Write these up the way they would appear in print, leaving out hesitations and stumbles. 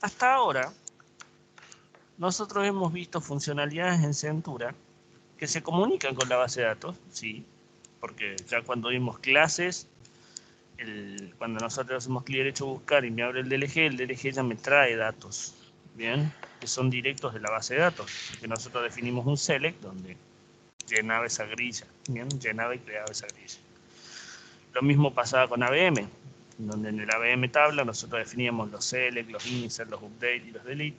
Hasta ahora, nosotros hemos visto funcionalidades en Centura que se comunican con la base de datos, sí, porque ya cuando vimos clases, cuando nosotros hacemos clic derecho buscar y me abre el DLG ya me trae datos, bien, que son directos de la base de datos, que nosotros definimos un select donde llenaba esa grilla, bien, llenaba y creaba esa grilla. Lo mismo pasaba con ABM, donde en el ABM tabla nosotros definíamos los select, los insert, los update y los delete,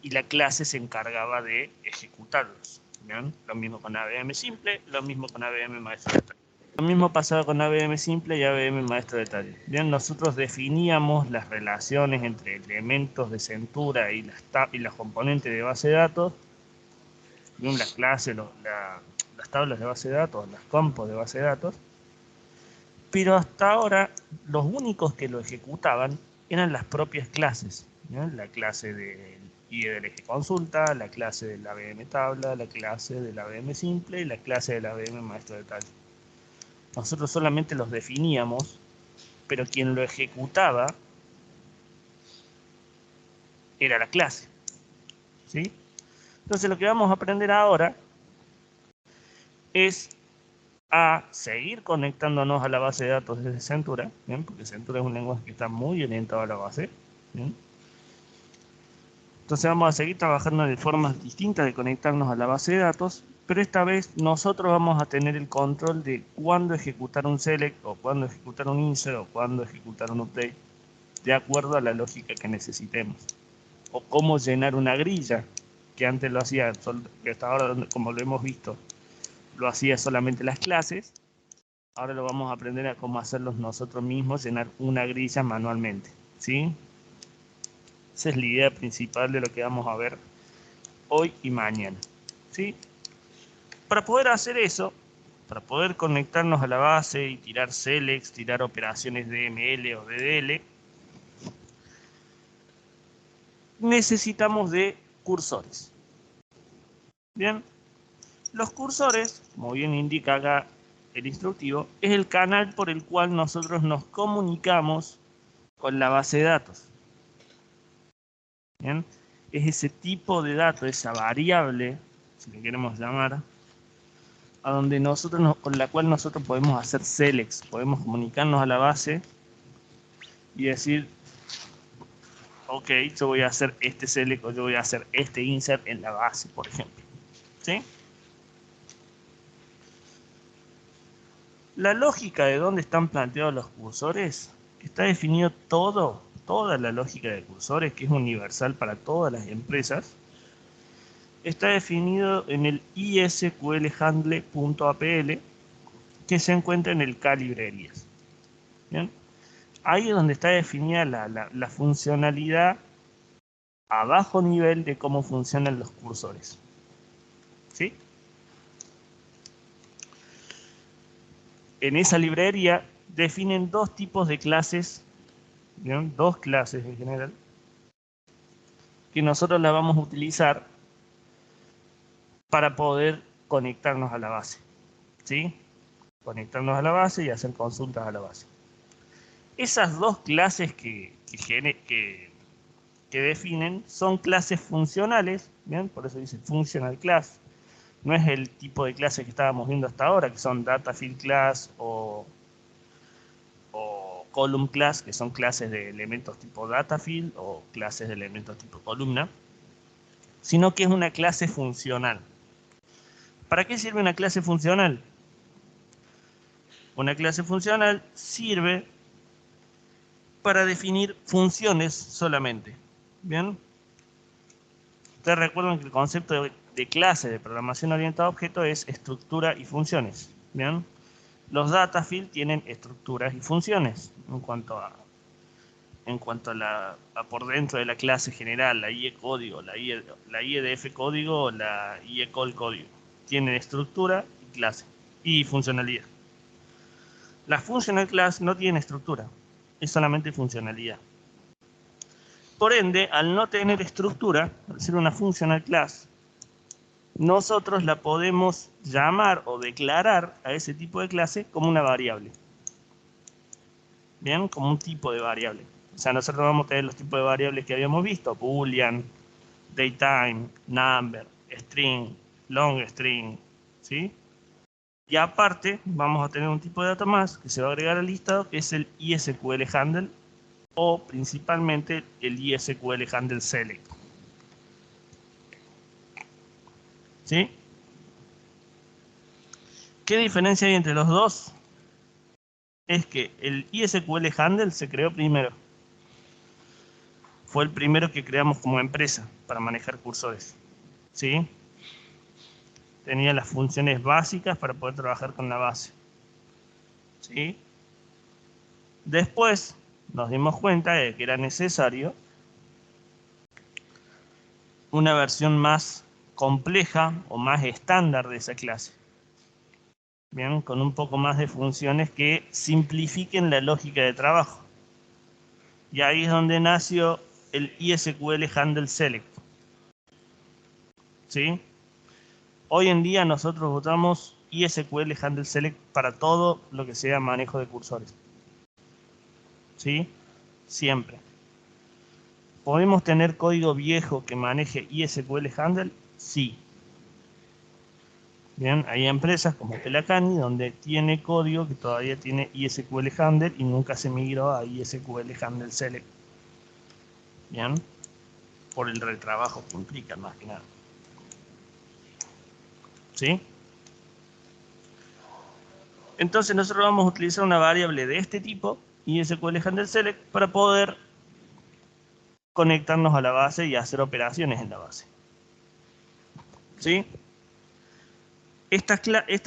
y la clase se encargaba de ejecutarlos. ¿Bien? Lo mismo con ABM simple, lo mismo con ABM maestro de detalle. Lo mismo pasaba con ABM simple y ABM maestro de detalle. Bien, nosotros definíamos las relaciones entre elementos de Centura y las componentes de base de datos. Bien, las clases, las tablas de base de datos, las compos de base de datos. Pero hasta ahora los únicos que lo ejecutaban eran las propias clases. ¿Bien? La clase del IE del eje consulta, la clase del ABM tabla, la clase del ABM simple y la clase del ABM maestro de detalle. Nosotros solamente los definíamos, pero quien lo ejecutaba era la clase. ¿Sí? Entonces lo que vamos a aprender ahora es a seguir conectándonos a la base de datos desde Centura, ¿bien? Porque Centura es un lenguaje que está muy orientado a la base. ¿Bien? Entonces vamos a seguir trabajando de formas distintas de conectarnos a la base de datos, pero esta vez nosotros vamos a tener el control de cuándo ejecutar un select, o cuándo ejecutar un insert, o cuándo ejecutar un update, de acuerdo a la lógica que necesitemos. O cómo llenar una grilla, que antes lo hacía, que hasta ahora, como lo hemos visto, lo hacía solamente las clases. Ahora lo vamos a aprender a cómo hacerlos nosotros mismos, llenar una grilla manualmente, ¿sí? Esa es la idea principal de lo que vamos a ver hoy y mañana, ¿sí? Para poder hacer eso, para poder conectarnos a la base y tirar selects, tirar operaciones de ML o DDL, necesitamos de cursores. Bien, los cursores, como bien indica acá el instructivo, es el canal por el cual nosotros nos comunicamos con la base de datos. Bien, es ese tipo de dato, esa variable, si le queremos llamar, a donde con la cual nosotros podemos hacer selects, podemos comunicarnos a la base y decir, ok, yo voy a hacer este select o yo voy a hacer este insert en la base, por ejemplo. ¿Sí? La lógica de dónde están planteados los cursores, está definido toda la lógica de cursores, que es universal para todas las empresas, está definido en el isqlhandle.apl, que se encuentra en el K-librerías. ¿Bien? Ahí es donde está definida la funcionalidad a bajo nivel de cómo funcionan los cursores. ¿Sí? En esa librería definen dos tipos de clases, ¿bien? Dos clases en general, que nosotros las vamos a utilizar para poder conectarnos a la base. ¿Sí? Conectarnos a la base y hacer consultas a la base. Esas dos clases que definen son clases funcionales, ¿bien? Por eso dice functional class. No es el tipo de clase que estábamos viendo hasta ahora, que son data field class o column class, que son clases de elementos tipo data field o clases de elementos tipo columna, sino que es una clase funcional. ¿Para qué sirve una clase funcional? Una clase funcional sirve para definir funciones solamente. ¿Bien? Ustedes recuerdan que el concepto de clase de programación orientada a objetos es estructura y funciones. ¿Bien? Los data field tienen estructuras y funciones en cuanto a por dentro de la clase general, la IE código, la IEDF código o la IECOL código. Tienen estructura y clase y funcionalidad. La functional class no tiene estructura, es solamente funcionalidad. Por ende, al no tener estructura, al ser una functional class, nosotros la podemos llamar o declarar a ese tipo de clase como una variable. Bien, como un tipo de variable. O sea, nosotros vamos a tener los tipos de variables que habíamos visto: boolean, datetime, number, string, long string, ¿sí? Y aparte vamos a tener un tipo de dato más que se va a agregar al listado, que es el ISQL handle, o principalmente el ISQL handle select, ¿sí? ¿Qué diferencia hay entre los dos? Es que el ISQL handle se creó primero. Fue el primero que creamos como empresa para manejar cursores, ¿sí? Tenía las funciones básicas para poder trabajar con la base, ¿sí? Después nos dimos cuenta de que era necesario una versión más compleja o más estándar de esa clase. Bien, con un poco más de funciones que simplifiquen la lógica de trabajo. Y ahí es donde nació el ISQL Handle Select, ¿sí? Hoy en día nosotros usamos ISQL Handle Select para todo lo que sea manejo de cursores, ¿sí? Siempre. ¿Podemos tener código viejo que maneje ISQL Handle? Sí. Bien, hay empresas como Pelacani donde tiene código que todavía tiene ISQL Handle y nunca se migró a ISQL Handle Select. Bien, por el retrabajo que implica, más que nada. ¿Sí? Entonces nosotros vamos a utilizar una variable de este tipo, ISQL Handle Select, para poder conectarnos a la base y hacer operaciones en la base. ¿Sí? Esta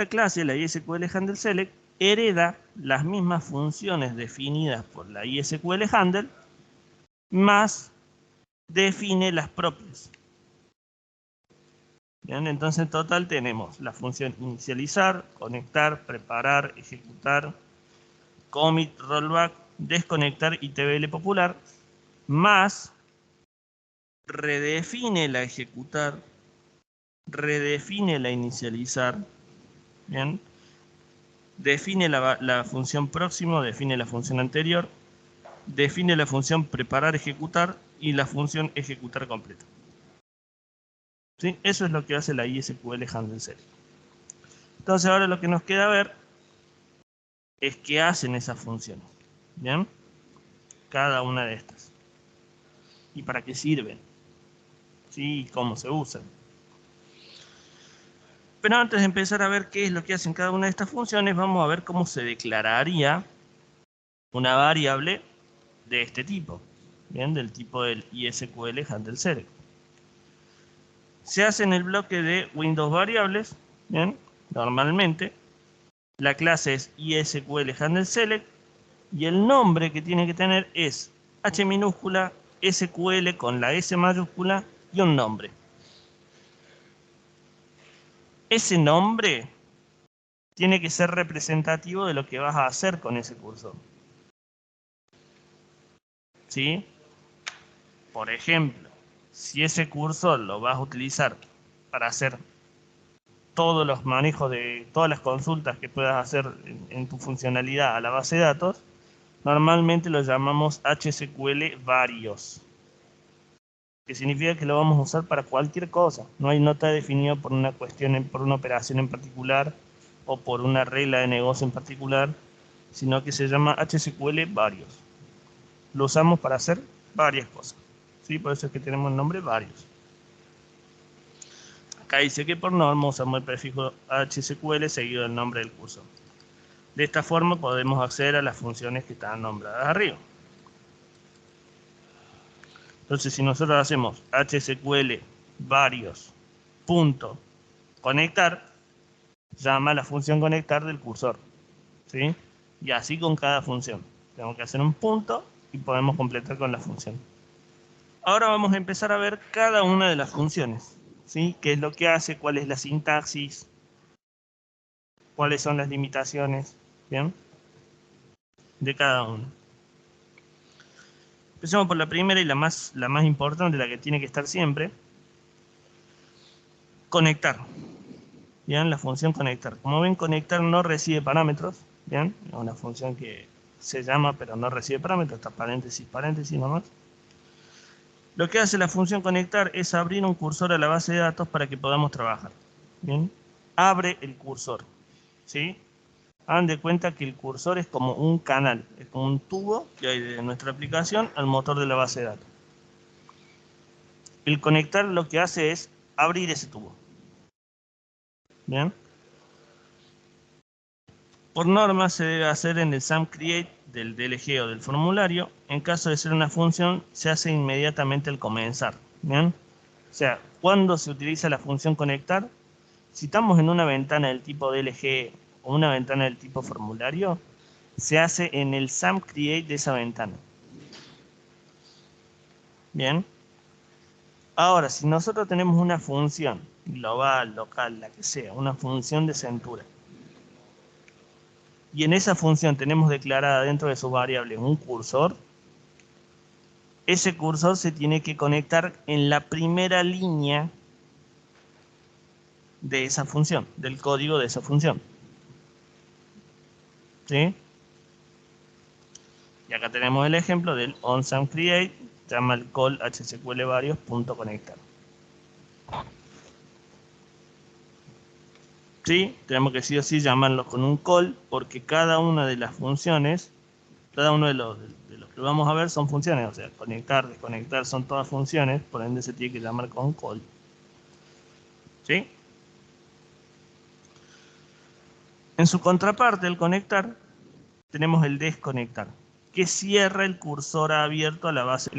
clase, la ISQL Handle Select, hereda las mismas funciones definidas por la ISQL Handle, más define las propias. Bien, entonces en total tenemos la función inicializar, conectar, preparar, ejecutar, commit, rollback, desconectar y TBL popular, más redefine la ejecutar, redefine la inicializar, bien, define la función próximo, define la función anterior, define la función preparar, ejecutar y la función ejecutar completa. ¿Sí? Eso es lo que hace la ISQL Handle Select. Entonces ahora lo que nos queda ver es qué hacen esas funciones. ¿Bien? Cada una de estas. ¿Y para qué sirven? ¿Sí? ¿Y cómo se usan? Pero antes de empezar a ver qué es lo que hacen cada una de estas funciones, vamos a ver cómo se declararía una variable de este tipo. ¿Bien? Del tipo del ISQL Handle Select. Se hace en el bloque de Windows Variables. ¿Bien? Normalmente la clase es ISQL Handle Select y el nombre que tiene que tener es H minúscula, SQL con la S mayúscula y un nombre. Ese nombre tiene que ser representativo de lo que vas a hacer con ese cursor. ¿Sí? Por ejemplo, si ese cursor lo vas a utilizar para hacer todos los manejos de todas las consultas que puedas hacer en tu funcionalidad a la base de datos, normalmente lo llamamos HSQL varios, que significa que lo vamos a usar para cualquier cosa. No está definido por una cuestión, por una operación en particular o por una regla de negocio en particular, sino que se llama HSQL varios. Lo usamos para hacer varias cosas, ¿sí? Por eso es que tenemos el nombre varios. Acá dice que por norma usamos el prefijo HSQL seguido del nombre del curso. De esta forma podemos acceder a las funciones que están nombradas arriba. Entonces, si nosotros hacemos HSQL varios punto conectar, llama la función conectar del cursor, ¿sí? Y así con cada función. Tenemos que hacer un punto y podemos completar con la función. Ahora vamos a empezar a ver cada una de las funciones, ¿sí? ¿Qué es lo que hace? ¿Cuál es la sintaxis? ¿Cuáles son las limitaciones? ¿Bien? De cada una. Empecemos por la primera y la más importante, la que tiene que estar siempre. Conectar. Bien, la función conectar. Como ven, conectar no recibe parámetros. Bien, es una función que se llama, pero no recibe parámetros, está paréntesis, paréntesis nomás. Lo que hace la función conectar es abrir un cursor a la base de datos para que podamos trabajar. Bien, abre el cursor, ¿sí? Hagan de cuenta que el cursor es como un canal, es como un tubo que hay de nuestra aplicación al motor de la base de datos. El conectar lo que hace es abrir ese tubo. Bien. Por norma se debe hacer en el SAM create del DLG o del formulario. En caso de ser una función, se hace inmediatamente al comenzar. ¿Bien? O sea, cuando se utiliza la función conectar, si estamos en una ventana del tipo DLG o una ventana del tipo formulario, se hace en el SAM create de esa ventana. Bien. Ahora, si nosotros tenemos una función global, local, la que sea, una función de Centura, y en esa función tenemos declarada dentro de sus variables un cursor, ese cursor se tiene que conectar en la primera línea de esa función, del código de esa función. ¿Sí? Y acá tenemos el ejemplo del onSAMCreate, llama el call hsqlvarios.conectar. ¿Sí? Tenemos que sí o sí llamarlo con un call, porque cada una de las funciones, cada uno de los que vamos a ver son funciones, o sea, conectar, desconectar son todas funciones, por ende se tiene que llamar con call. ¿Sí? En su contraparte, el conectar, tenemos el desconectar, que cierra el cursor abierto a la base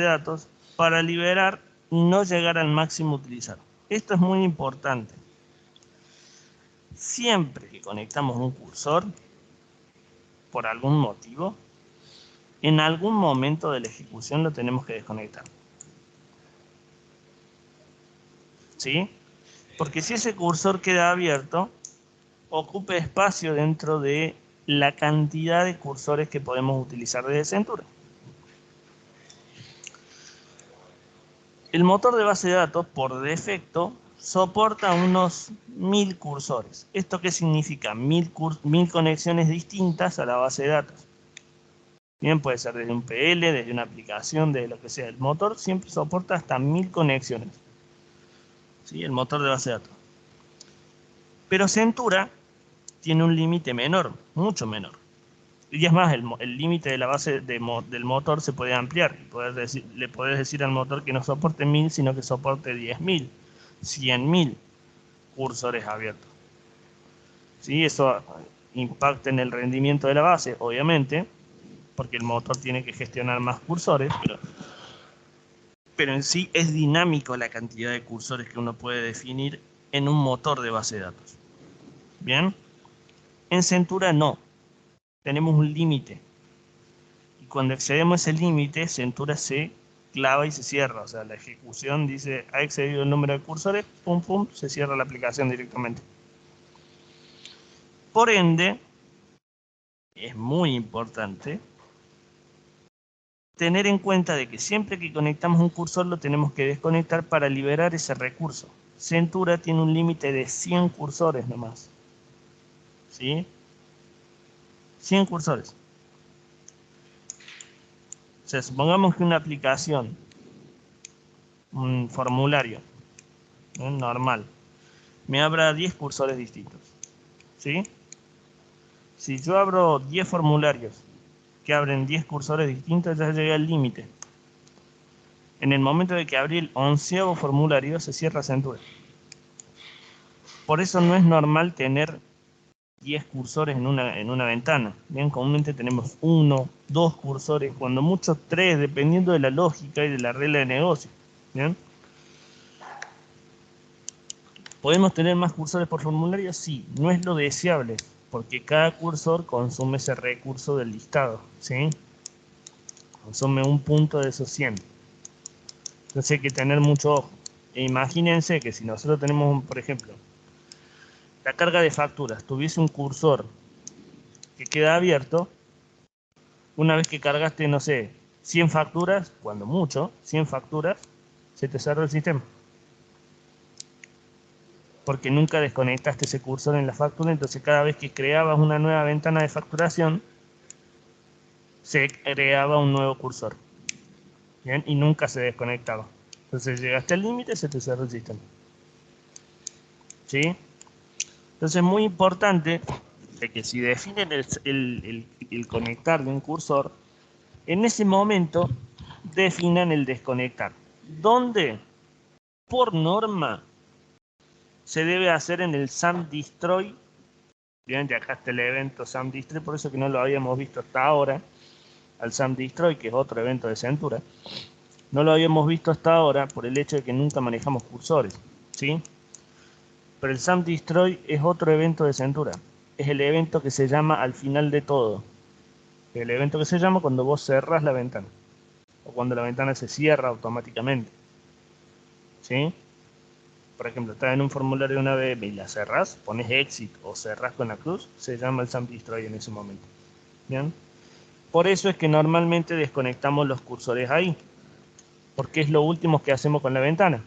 de datos para liberar y no llegar al máximo utilizado. Esto es muy importante. Siempre que conectamos un cursor, por algún motivo, en algún momento de la ejecución lo tenemos que desconectar. ¿Sí? Porque si ese cursor queda abierto, ocupa espacio dentro de la cantidad de cursores que podemos utilizar desde Centura. El motor de base de datos, por defecto, soporta unos 1000 cursores. ¿Esto qué significa? 1000 conexiones distintas a la base de datos. Bien, puede ser desde un PL, desde una aplicación, desde lo que sea. El motor siempre soporta hasta 1000 conexiones. ¿Sí? El motor de base de datos. Pero Centura tiene un límite menor, mucho menor. Y es más, el límite de la base del motor se puede ampliar. Le podés decir al motor que no soporte 1000, sino que soporte 10.000, 100.000 cursores abiertos. ¿Sí? Eso impacta en el rendimiento de la base, obviamente, porque el motor tiene que gestionar más cursores, pero en sí es dinámico la cantidad de cursores que uno puede definir en un motor de base de datos. ¿Bien? En Centura no. Tenemos un límite. Y cuando excedemos ese límite, Centura se clava y se cierra. O sea, la ejecución dice, ha excedido el número de cursores, pum, pum, se cierra la aplicación directamente. Por ende, es muy importante tener en cuenta de que siempre que conectamos un cursor lo tenemos que desconectar para liberar ese recurso. Centura tiene un límite de 100 cursores nomás. ¿Sí? 100 cursores. O sea, supongamos que una aplicación, un formulario normal, me abra 10 cursores distintos. ¿Sí? Si yo abro 10 formularios que abren 10 cursores distintos, ya llegué al límite. En el momento de que abrí el 11º formulario, se cierra Centura. Por eso no es normal tener 10 cursores en una ventana. Bien, comúnmente tenemos 1, 2 cursores, cuando mucho 3, dependiendo de la lógica y de la regla de negocio. Bien. ¿Podemos tener más cursores por formulario? Sí, no es lo deseable, porque cada cursor consume ese recurso del listado, ¿sí? Consume un punto de esos 100. Entonces hay que tener mucho ojo. E imagínense que si nosotros tenemos, por ejemplo, la carga de facturas, tuviese un cursor que queda abierto, una vez que cargaste, no sé, 100 facturas, cuando mucho, 100 facturas, se te cerró el sistema. Porque nunca desconectaste ese cursor en la factura, entonces cada vez que creabas una nueva ventana de facturación, se creaba un nuevo cursor. ¿Bien? Y nunca se desconectaba. Entonces llegaste al límite, se te cerró el sistema. ¿Sí? Entonces es muy importante de que si definen el conectar de un cursor, en ese momento definan el desconectar. ¿Dónde? Por norma se debe hacer en el SAM Destroy. Bien, ya acá está el evento SAM Destroy, por eso que no lo habíamos visto hasta ahora. Al SAM Destroy, que es otro evento de Centura. No lo habíamos visto hasta ahora por el hecho de que nunca manejamos cursores, ¿sí? Pero el SAM Destroy es otro evento de Centura. Es el evento que se llama al final de todo. El evento que se llama cuando vos cerrás la ventana. O cuando la ventana se cierra automáticamente. ¿Sí? Por ejemplo, estás en un formulario de una VM y la cerrás, pones exit o cerrás con la cruz, se llama el SAM Destroy en ese momento. ¿Bien? Por eso es que normalmente desconectamos los cursores ahí. Porque es lo último que hacemos con la ventana.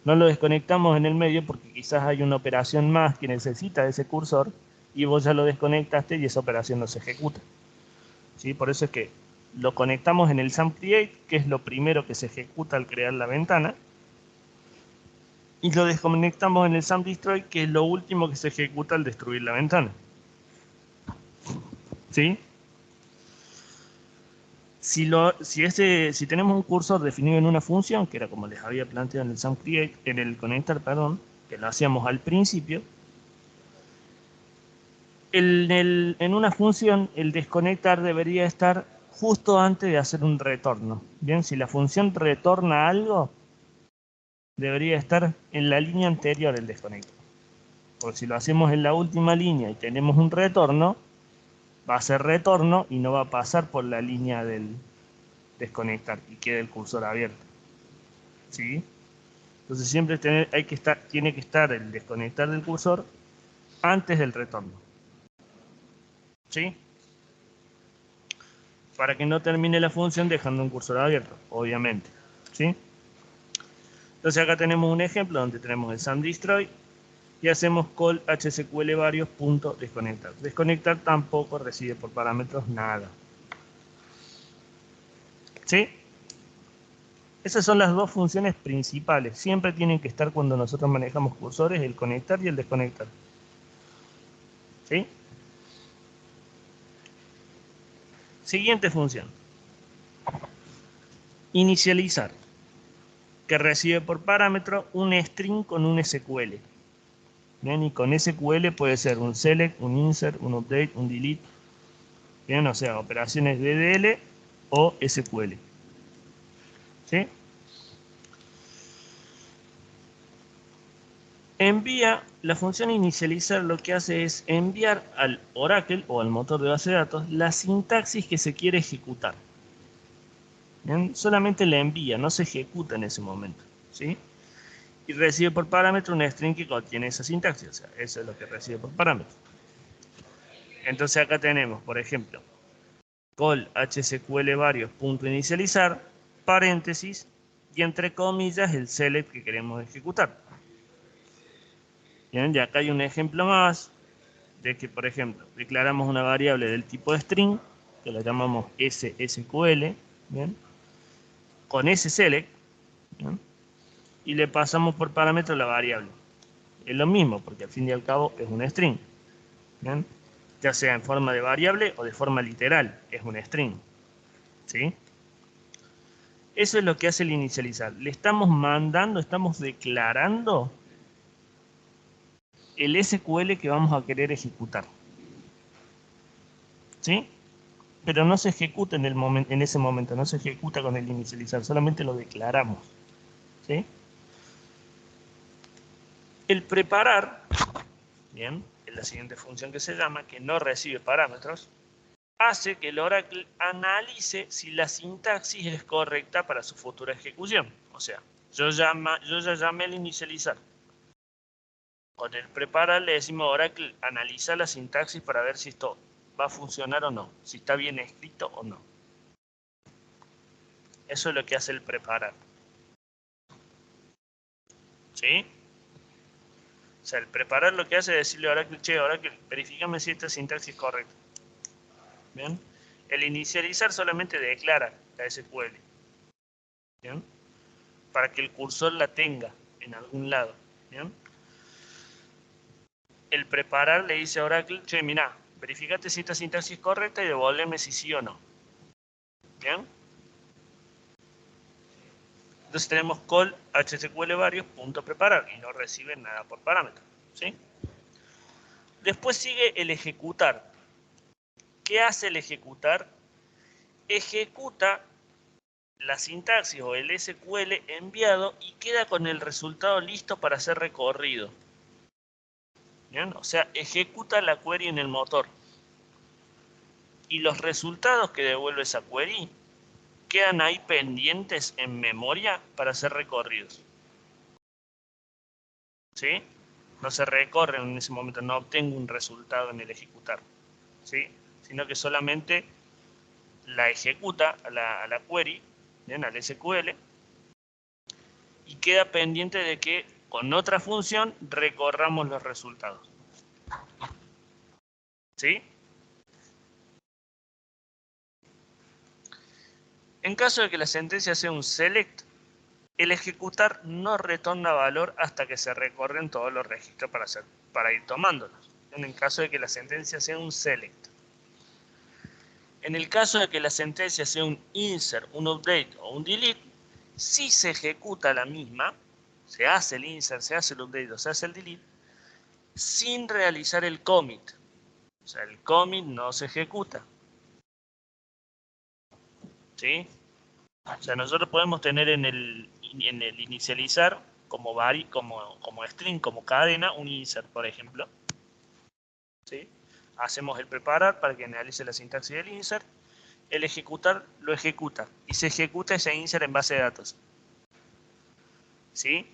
No lo desconectamos en el medio porque quizás hay una operación más que necesita ese cursor y vos ya lo desconectaste y esa operación no se ejecuta. ¿Sí? Por eso es que lo conectamos en el SAM Create, que es lo primero que se ejecuta al crear la ventana, y lo desconectamos en el SAM Destroy, que es lo último que se ejecuta al destruir la ventana. ¿Sí? Si tenemos un cursor definido en una función, que era como les había planteado en el SAM Create, en el connector, perdón, que lo hacíamos al principio, en una función el desconectar debería estar justo antes de hacer un retorno. Bien, si la función retorna algo, debería estar en la línea anterior el desconector. Porque si lo hacemos en la última línea y tenemos un retorno, va a ser retorno y no va a pasar por la línea del desconectar y queda el cursor abierto. ¿Sí? Entonces siempre tiene que estar el desconectar del cursor antes del retorno. ¿Sí? Para que no termine la función dejando un cursor abierto, obviamente. ¿Sí? Entonces acá tenemos un ejemplo donde tenemos el SAM Destroy y hacemos call hsql varios.desconectar. Desconectar tampoco recibe por parámetros nada. ¿Sí? Esas son las dos funciones principales. Siempre tienen que estar cuando nosotros manejamos cursores, el conectar y el desconectar. ¿Sí? Siguiente función. Inicializar, que recibe por parámetro un string con un SQL. Bien, y con SQL puede ser un select, un insert, un update, un delete. Bien, o sea, operaciones DDL o SQL. ¿Sí? La función inicializar lo que hace es enviar al Oracle o al motor de base de datos la sintaxis que se quiere ejecutar. ¿Bien? Solamente la envía, no se ejecuta en ese momento. ¿Sí? Y recibe por parámetro una string que contiene esa sintaxis. O sea, eso es lo que recibe por parámetro. Entonces acá tenemos, por ejemplo, call hsql varios.inicializar, paréntesis, y entre comillas el select que queremos ejecutar. Bien, y acá hay un ejemplo más de que, por ejemplo, declaramos una variable del tipo string, que la llamamos SSQL, ¿bien? Con ese select, ¿bien? Y le pasamos por parámetro la variable. Es lo mismo, porque al fin y al cabo es un string, ¿bien? Ya sea en forma de variable o de forma literal, es un string. ¿Sí? Eso es lo que hace el inicializar. Le estamos mandando, estamos declarando el SQL que vamos a querer ejecutar. ¿Sí? Pero no se ejecuta en ese momento, no se ejecuta con el inicializar, solamente lo declaramos. ¿Sí? El preparar, bien, es la siguiente función que se llama, que no recibe parámetros, hace que el Oracle analice si la sintaxis es correcta para su futura ejecución. O sea, yo ya llamé el inicializar. Con el preparar le decimos Oracle, analiza la sintaxis para ver si esto va a funcionar o no, si está bien escrito o no. Eso es lo que hace el preparar. ¿Sí? O sea, el preparar lo que hace es decirle a Oracle, che, Oracle, verifícame si esta sintaxis es correcta. ¿Bien? El inicializar solamente declara la SQL, ¿bien? Para que el cursor la tenga en algún lado, ¿bien? El preparar le dice a Oracle, che, mirá, verificate si esta sintaxis es correcta y devolveme si sí o no. ¿Bien? Entonces tenemos call hsqlvarios.preparar y no recibe nada por parámetro, ¿sí? Después sigue el ejecutar. ¿Qué hace el ejecutar? Ejecuta la sintaxis o el SQL enviado y queda con el resultado listo para ser recorrido. ¿Bien? O sea, ejecuta la query en el motor. Y los resultados que devuelve esa query quedan ahí pendientes en memoria para ser recorridos. ¿Sí? No se recorren en ese momento, no obtengo un resultado en el ejecutar, ¿sí? Sino que solamente la ejecuta a la query, ¿bien? Al SQL, y queda pendiente de que con otra función recorramos los resultados. ¿Sí? En caso de que la sentencia sea un select, el ejecutar no retorna valor hasta que se recorren todos los registros para ir tomándolos. En caso de que la sentencia sea un select. En el caso de que la sentencia sea un insert, un update o un delete, si se ejecuta la misma, se hace el insert, se hace el update o se hace el delete, sin realizar el commit. O sea, el commit no se ejecuta. ¿Sí? O sea, nosotros podemos tener en el inicializar como string, como cadena, un insert, por ejemplo. ¿Sí? Hacemos el preparar para que analice la sintaxis del insert. El ejecutar lo ejecuta y se ejecuta ese insert en base de datos. ¿Sí?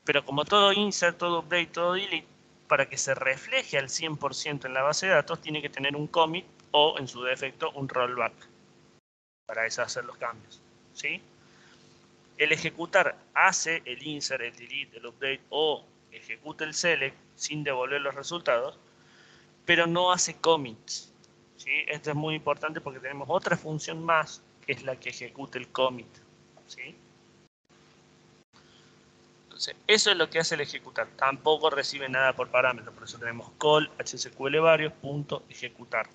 Pero como todo insert, todo update, todo delete, para que se refleje al 100% en la base de datos, tiene que tener un commit o, en su defecto, un rollback para deshacer los cambios. ¿Sí? El ejecutar hace el insert, el delete, el update o ejecuta el select sin devolver los resultados, pero no hace commits. ¿Sí? Esto es muy importante porque tenemos otra función más que es la que ejecuta el commit. ¿Sí? Entonces, eso es lo que hace el ejecutar. Tampoco recibe nada por parámetro, por eso tenemos call hsqlvarios.ejecutar.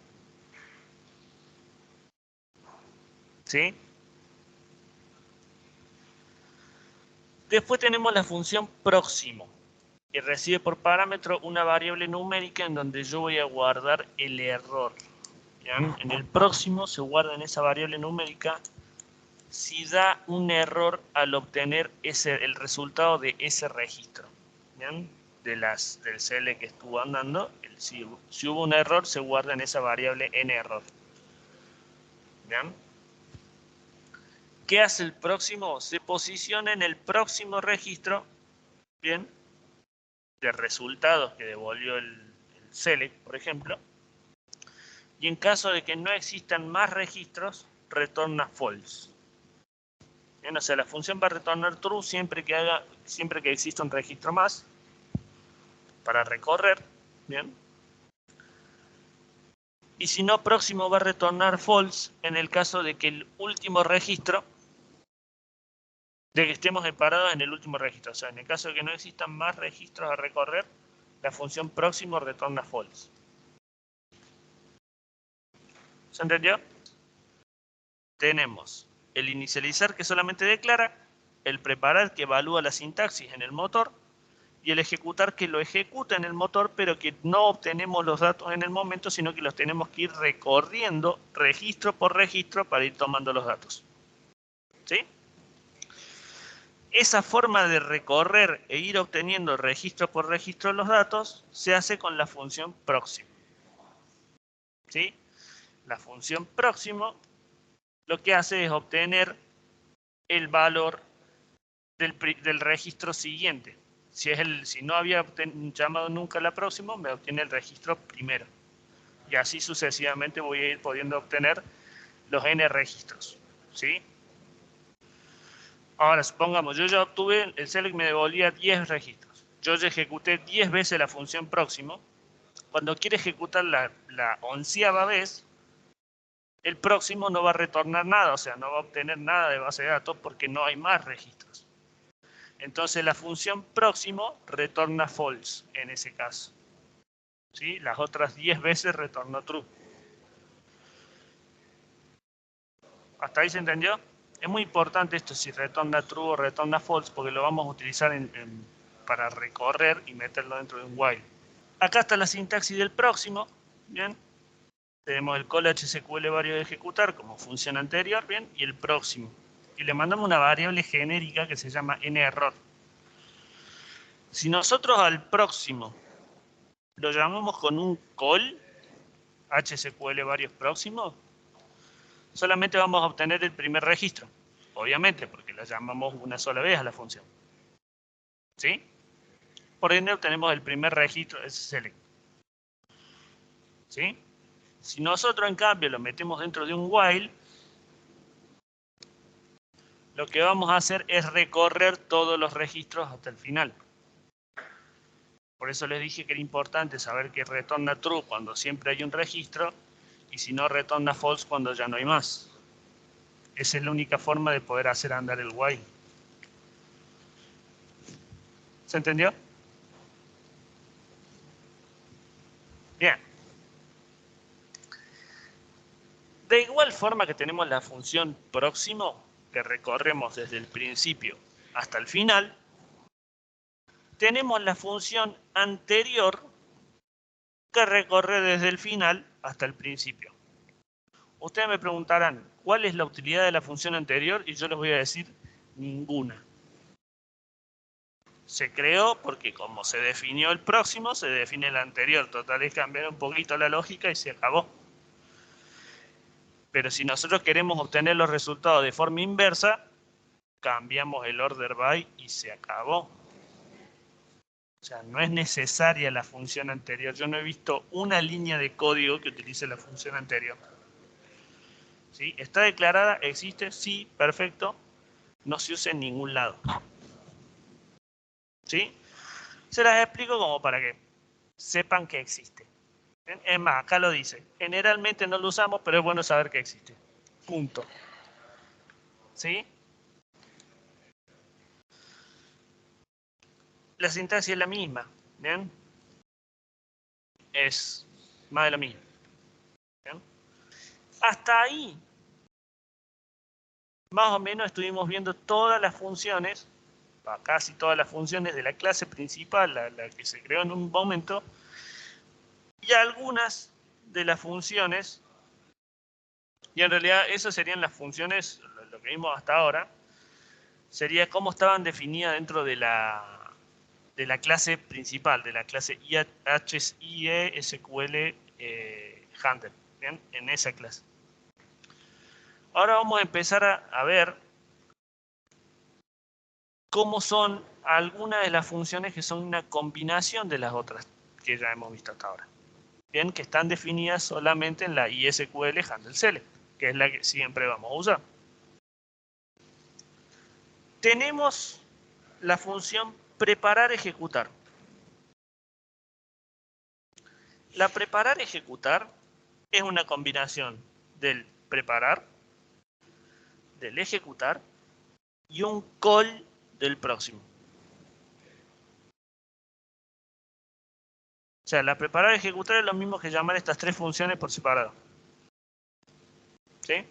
¿Sí? Después tenemos la función próximo, que recibe por parámetro una variable numérica en donde yo voy a guardar el error. ¿Bien? En el próximo se guarda en esa variable numérica si da un error al obtener el resultado de ese registro. ¿Bien? Del CL que estuvo andando, si hubo un error se guarda en esa variable NError. ¿Bien? ¿Qué hace el próximo? Se posiciona en el próximo registro, ¿bien? De resultados que devolvió el select, por ejemplo. Y en caso de que no existan más registros, retorna false. Bien, o sea, la función va a retornar true siempre que exista un registro más para recorrer. Bien. Y si no, próximo va a retornar false en el caso de que el último registro, de que estemos parados en el último registro. O sea, en el caso de que no existan más registros a recorrer, la función próximo retorna false. ¿Se entendió? Tenemos el inicializar que solamente declara, el preparar que evalúa la sintaxis en el motor y el ejecutar que lo ejecuta en el motor, pero que no obtenemos los datos en el momento, sino que los tenemos que ir recorriendo registro por registro para ir tomando los datos. ¿Sí? Esa forma de recorrer e ir obteniendo registro por registro los datos se hace con la función próximo. ¿Sí? La función próximo lo que hace es obtener el valor del registro siguiente. Si no había llamado nunca la próxima, me obtiene el registro primero. Y así sucesivamente voy a ir pudiendo obtener los n registros. ¿Sí? Ahora, supongamos, yo ya obtuve, el select me devolvía 10 registros. Yo ya ejecuté 10 veces la función próximo. Cuando quiere ejecutar la 11ª vez, el próximo no va a retornar nada, o sea, no va a obtener nada de base de datos porque no hay más registros. Entonces la función próximo retorna false en ese caso. ¿Sí? Las otras 10 veces retornó true. ¿Hasta ahí se entendió? Es muy importante esto, si retorna true o retorna false, porque lo vamos a utilizar para recorrer y meterlo dentro de un while. Acá está la sintaxis del próximo. Bien. Tenemos el call HSQL varios de ejecutar como función anterior, bien, y el próximo. Y le mandamos una variable genérica que se llama nError. Si nosotros al próximo lo llamamos con un call HSQL varios próximos, solamente vamos a obtener el primer registro. Obviamente, porque la llamamos una sola vez a la función. ¿Sí? Por ende, obtenemos el primer registro de select. ¿Sí? Si nosotros, en cambio, lo metemos dentro de un while, lo que vamos a hacer es recorrer todos los registros hasta el final. Por eso les dije que era importante saber que retorna true cuando siempre hay un registro y si no retorna false cuando ya no hay más. Esa es la única forma de poder hacer andar el while. ¿Se entendió? Bien. De igual forma que tenemos la función próximo, que recorremos desde el principio hasta el final, tenemos la función anterior que recorre desde el final hasta el principio. Ustedes me preguntarán, ¿cuál es la utilidad de la función anterior? Y yo les voy a decir, ninguna. Se creó porque como se definió el próximo, se define el anterior. Total, es cambiar un poquito la lógica y se acabó. Pero si nosotros queremos obtener los resultados de forma inversa, cambiamos el order by y se acabó. O sea, no es necesaria la función anterior. Yo no he visto una línea de código que utilice la función anterior. ¿Sí? ¿Está declarada? ¿Existe? Sí, perfecto. No se usa en ningún lado. ¿Sí? Se las explico como para que sepan que existe. Es más, acá lo dice. Generalmente no lo usamos, pero es bueno saber que existe. Punto. ¿Sí? La sintaxis es la misma. ¿Bien? Es más de lo mismo. ¿Bien? Hasta ahí, más o menos estuvimos viendo todas las funciones, casi todas las funciones de la clase principal, la que se creó en un momento, y algunas de las funciones, y en realidad esas serían las funciones, lo que vimos hasta ahora, sería cómo estaban definidas dentro de la clase principal, de la clase HIE-SQL Handle, ¿bien? En esa clase. Ahora vamos a empezar a ver cómo son algunas de las funciones que son una combinación de las otras que ya hemos visto hasta ahora. Bien, que están definidas solamente en la ISQL Handle Select, que es la que siempre vamos a usar. Tenemos la función preparar ejecutar. La preparar ejecutar es una combinación del preparar, del ejecutar y un call del próximo. O sea, la preparar ejecutar es lo mismo que llamar estas tres funciones por separado. ¿Sí?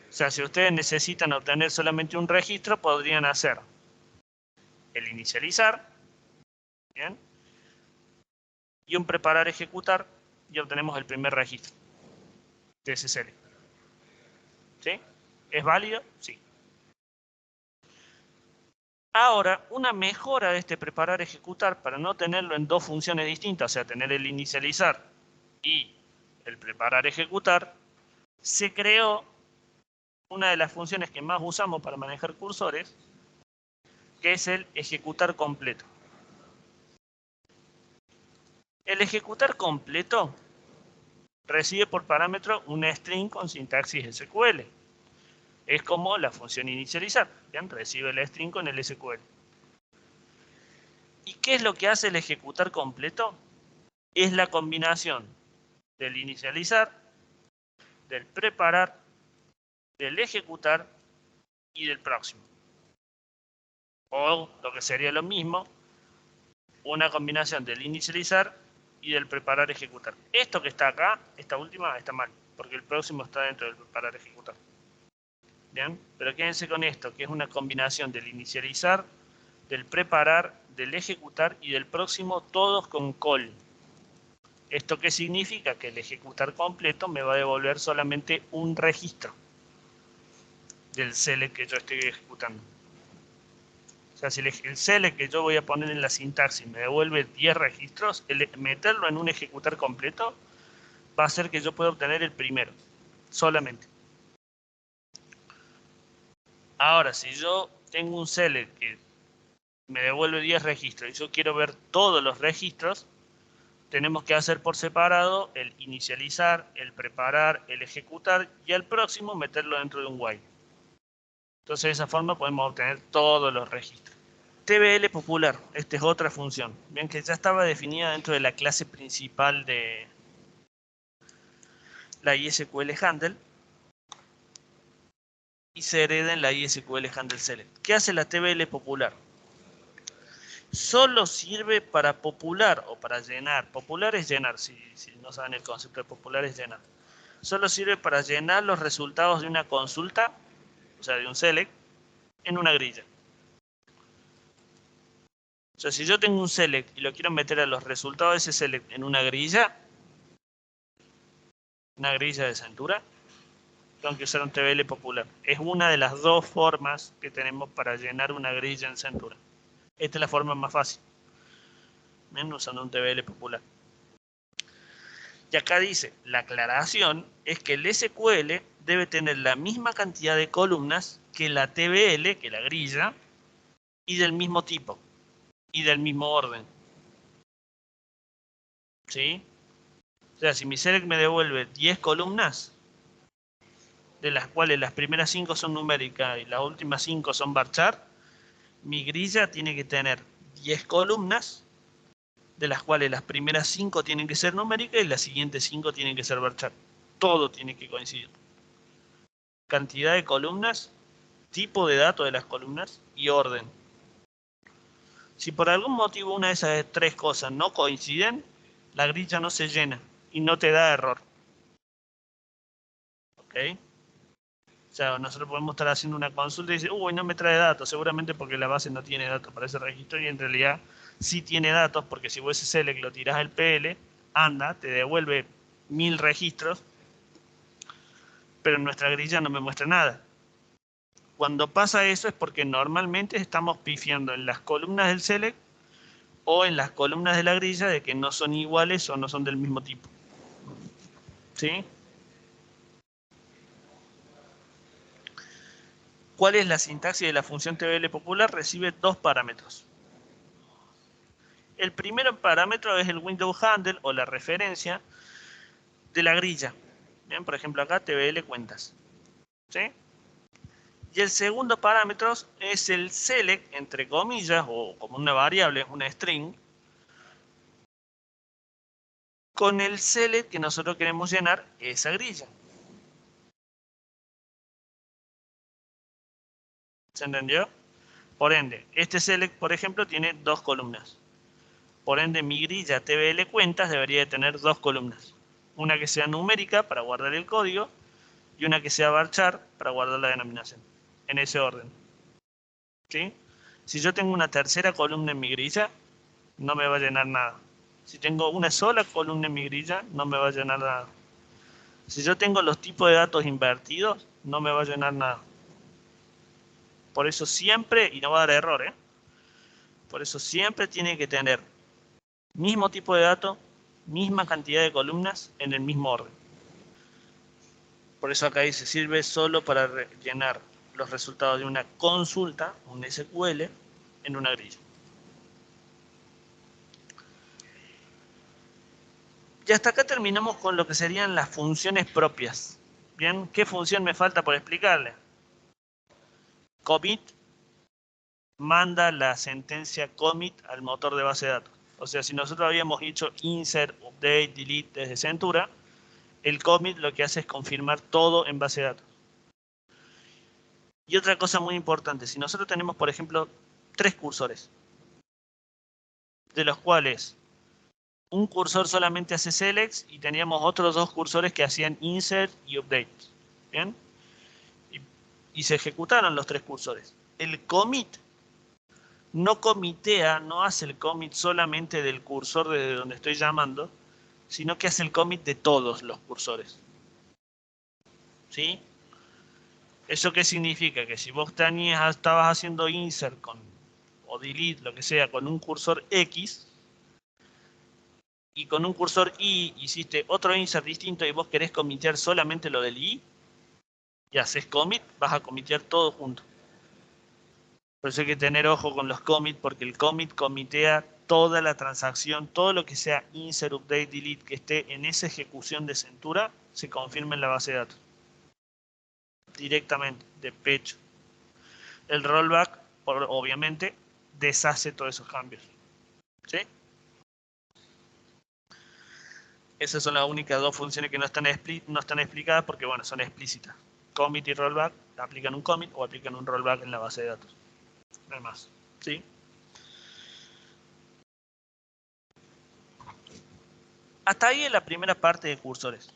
O sea, si ustedes necesitan obtener solamente un registro, podrían hacer el inicializar, ¿bien? Y un preparar ejecutar y obtenemos el primer registro de ese select. ¿Sí? ¿Es válido? Sí. Ahora, una mejora de este preparar ejecutar para no tenerlo en dos funciones distintas, o sea, tener el inicializar y el preparar ejecutar, se creó una de las funciones que más usamos para manejar cursores, que es el ejecutar completo. El ejecutar completo recibe por parámetro una string con sintaxis SQL. Es como la función inicializar, ¿bien? Recibe la string con el SQL. ¿Y qué es lo que hace el ejecutar completo? Es la combinación del inicializar, del preparar, del ejecutar y del próximo. O lo que sería lo mismo, una combinación del inicializar y del preparar ejecutar. Esto que está acá, esta última, está mal, porque el próximo está dentro del preparar ejecutar. Bien, pero quédense con esto, que es una combinación del inicializar, del preparar, del ejecutar y del próximo, todos con call. ¿Esto qué significa? Que el ejecutar completo me va a devolver solamente un registro del select que yo estoy ejecutando. O sea, si el select que yo voy a poner en la sintaxis me devuelve 10 registros, meterlo en un ejecutar completo va a hacer que yo pueda obtener el primero, solamente. Ahora, si yo tengo un select que me devuelve 10 registros y yo quiero ver todos los registros, tenemos que hacer por separado el inicializar, el preparar, el ejecutar y al próximo meterlo dentro de un while. Entonces de esa forma podemos obtener todos los registros. TBL popular, esta es otra función. Bien que ya estaba definida dentro de la clase principal de la ISQL Handle y se hereda en la ISQL Handle Select. ¿Qué hace la TBL popular? Solo sirve para popular o para llenar. Popular es llenar, si no saben el concepto de popular es llenar. Solo sirve para llenar los resultados de una consulta, o sea, de un select, en una grilla. O sea, si yo tengo un select y lo quiero meter a los resultados de ese select en una grilla de Centura, tengo que usar un TBL popular. Es una de las dos formas que tenemos para llenar una grilla en Centura. Esta es la forma más fácil. ¿Ven? Usando un TBL popular. Y acá dice, la aclaración es que el SQL debe tener la misma cantidad de columnas que la TBL, que la grilla, y del mismo tipo, y del mismo orden. ¿Sí? O sea, si mi select me devuelve 10 columnas, de las cuales las primeras 5 son numéricas y las últimas 5 son varchar, mi grilla tiene que tener 10 columnas, de las cuales las primeras 5 tienen que ser numéricas y las siguientes 5 tienen que ser varchar. Todo tiene que coincidir. Cantidad de columnas, tipo de datos de las columnas y orden. Si por algún motivo una de esas tres cosas no coinciden, la grilla no se llena y no te da error. ¿Ok? O sea, nosotros podemos estar haciendo una consulta y decir, uy, no me trae datos, seguramente porque la base no tiene datos para ese registro y en realidad sí tiene datos porque si vos ese select lo tirás al PL, anda, te devuelve 1000 registros, pero en nuestra grilla no me muestra nada. Cuando pasa eso es porque normalmente estamos pifiando en las columnas del select o en las columnas de la grilla de que no son iguales o no son del mismo tipo. ¿Sí? ¿Cuál es la sintaxis de la función TBL popular? Recibe dos parámetros. El primer parámetro es el window handle o la referencia de la grilla. Bien, por ejemplo acá TBL cuentas. ¿Sí? Y el segundo parámetro es el select, entre comillas, o como una variable, una string, con el select que nosotros queremos llenar esa grilla. ¿Se entendió? Por ende, este select, por ejemplo, tiene dos columnas. Por ende, mi grilla TBL cuentas debería de tener dos columnas. Una que sea numérica para guardar el código y una que sea varchar para guardar la denominación. En ese orden. ¿Sí? Si yo tengo una tercera columna en mi grilla, no me va a llenar nada. Si tengo una sola columna en mi grilla, no me va a llenar nada. Si yo tengo los tipos de datos invertidos, no me va a llenar nada. Por eso siempre, y no va a dar error, por eso siempre tiene que tener mismo tipo de datos, misma cantidad de columnas en el mismo orden. Por eso acá dice, sirve solo para rellenar los resultados de una consulta, un SQL, en una grilla. Y hasta acá terminamos con lo que serían las funciones propias. Bien, ¿qué función me falta por explicarle? Commit manda la sentencia commit al motor de base de datos. O sea, si nosotros habíamos hecho insert, update, delete desde Centura, El commit lo que hace es confirmar todo en base de datos. Y otra cosa muy importante, si nosotros tenemos, por ejemplo, 3 cursores, de los cuales un cursor solamente hace select y teníamos otros 2 cursores que hacían insert y update. ¿Bien? Y se ejecutaron los 3 cursores. El commit no comitea, no hace el commit solamente del cursor desde donde estoy llamando, sino que hace el commit de todos los cursores. ¿Sí? ¿Eso qué significa? Que si vos estabas haciendo insert o delete, lo que sea, con un cursor X, y con un cursor Y hiciste otro insert distinto y vos querés comitear solamente lo del Y, y haces commit, vas a comitear todo junto. Por eso hay que tener ojo con los commits, porque el commit comitea toda la transacción, todo lo que sea insert, update, delete, que esté en esa ejecución de Centura, se confirma en la base de datos. Directamente, de pecho. El rollback, obviamente, deshace todos esos cambios. ¿Sí? Esas son las únicas 2 funciones que no están explicadas porque, bueno, son explícitas. Commit y rollback aplican un commit o aplican un rollback en la base de datos. No hay más. ¿Sí? Hasta ahí en la primera parte de cursores.